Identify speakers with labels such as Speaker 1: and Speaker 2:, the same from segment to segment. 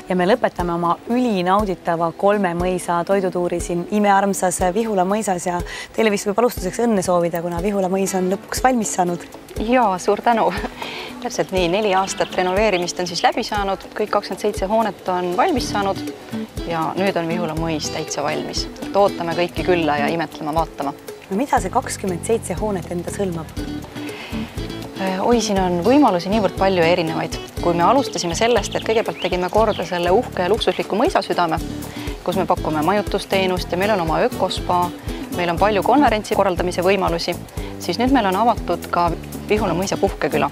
Speaker 1: ja me lõpetame oma ülinauditava 3 mõisa toidutuuri siin imearmsas Vihula mõisas ja teile vist võib alustuseks õnne soovida, kuna Vihula mõis on lõpuks valmis saanud.
Speaker 2: Jaa, suur tänu. Täpselt nii, 4 aastat renoveerimist on siis läbi saanud, kõik 27 hoonet on valmis saanud ja nüüd on Vihula mõis täitsa valmis. Ootame kõiki külla ja imetlema vaatama.
Speaker 1: No mida see 27 hoonet endas hõlmab?
Speaker 2: Oi, siin on võimalusi niivõrd palju erinevaid. Kui me alustasime sellest, et kõigepealt tegime korda selle uhke ja luksusliku mõisasüdame, kus me pakume majutusteenust ja meil on oma ökospa, meil on palju konverentsi korraldamise võimalusi, siis nüüd meil on avatud ka Vihula mõisa puhkeküla,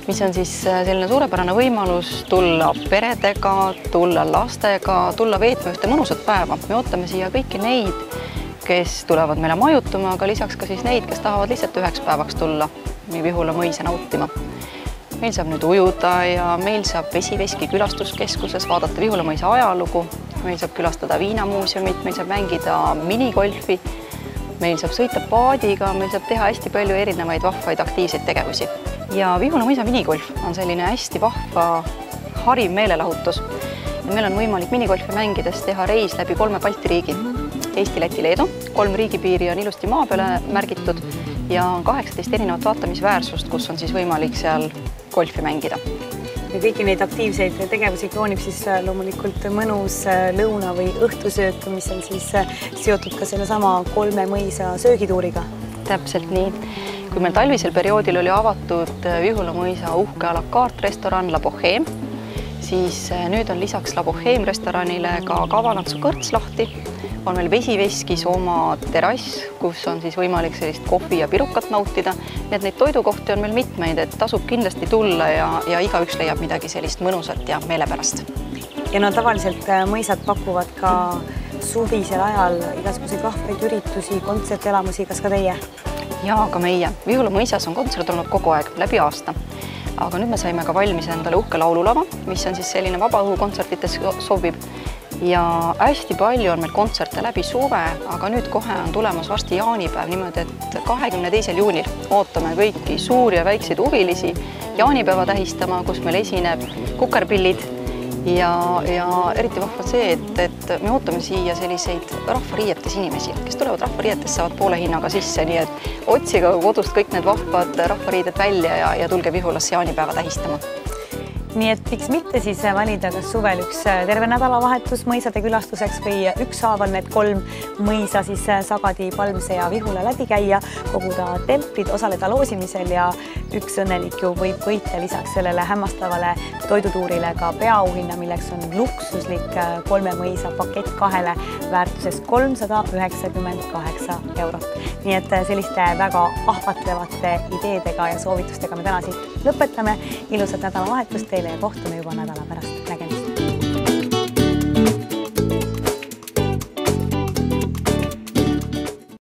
Speaker 2: mis on siis selline suurepärane võimalus tulla peredega, tulla lastega, tulla veetma ühte mõnusat päeva. Me ootame siia kõiki neid, kes tulevad meile majutuma, aga lisaks ka siis neid, kes tahavad lihtsalt 1 päevaks tulla Vihula mõisa nautima. Meil saab nüüd ujuda ja meil saab Vesiveski külastuskeskuses vaadata Vihula mõisa ajalugu, meil saab külastada viinamuuseumit, meil saab mängida minigolfi, meil saab sõita paadiga, meil saab teha hästi palju erinevaid vahvaid aktiivseid tegevusi. Ja Vihula mõisa minigolf on selline hästi vahva hariv meelelahutus. Meil on võimalik minigolfi mängides teha reis läbi 3 Balti riigi. Eesti, Läti, Leedu. 3 riigipiiri on ilusti maa peale märgitud ja on 18 erinevat vaatamisväärsust, kus on siis võimalik seal golfi mängida.
Speaker 1: Ja kõiki neid aktiivseid tegevusi kroonib siis loomulikult mõnus lõuna või õhtusöök, mis on siis seotud ka selle sama 3 mõisa söögituuriga.
Speaker 2: Täpselt nii. Kui meil talvisel perioodil oli avatud Vihula mõisa uhke a la carte restoran La Bohème, siis nüüd on lisaks La Bohème restoranile ka Kavanatsu kõrts lahti. On meil Vesiveskis oma terrass, kus on siis võimalik sellist kohvi ja pirukat nautida. Nii et neid toidukohti on meil mitmeid, et tasub kindlasti tulla ja igaüks leiab midagi sellist mõnusat ja meelepärast.
Speaker 1: Ja no tavaliselt mõisad pakuvad ka suvisel ajal igasuguseid vahvaid üritusi, kontsertelamusi, kas ka teie?
Speaker 2: Jaa, ka meie. Vihula mõisas on kontsert olnud kogu aeg, läbi aasta. Aga nüüd me saime ka valmis endale uhke laululava, mis on siis selline vabaõhukontsertites sobib. Ja hästi palju on meil kontserte läbi suve, aga nüüd kohe on tulemas varsti jaanipäev niimoodi, et 22. juunil ootame kõiki suuri ja väikseid huvilisi jaanipäeva tähistama, kus meil esineb kukerpillid ja eriti vahva see, et me ootame siia selliseid rahvariietes inimesi, kes tulevad rahvariietes, saavad poole hinnaga sisse, nii et otsige kodust kõik need vahvad rahvariided välja ja tulge Vihulasse jaanipäeva tähistama.
Speaker 1: Nii et miks mitte siis valida kas suvel üks terve nädalavahetus mõisade külastuseks või ükshaaval need 3 mõisa siis Sagadi, Palmse ja Vihula läbi käia, koguda templid, osaleda loosimisel ja üks õnnelik ju võib võita lisaks sellele hämmastavale toidutuurile ka peaauhinna, milleks on luksuslik 3 mõisa pakett 2 väärtuses 398 €. Nii et selliste väga ahvatlevate ideedega ja soovitustega me täna siit lõpetame. Ilusat nädalavahetust teile ja kohtume juba nädala pärast. Nägemist!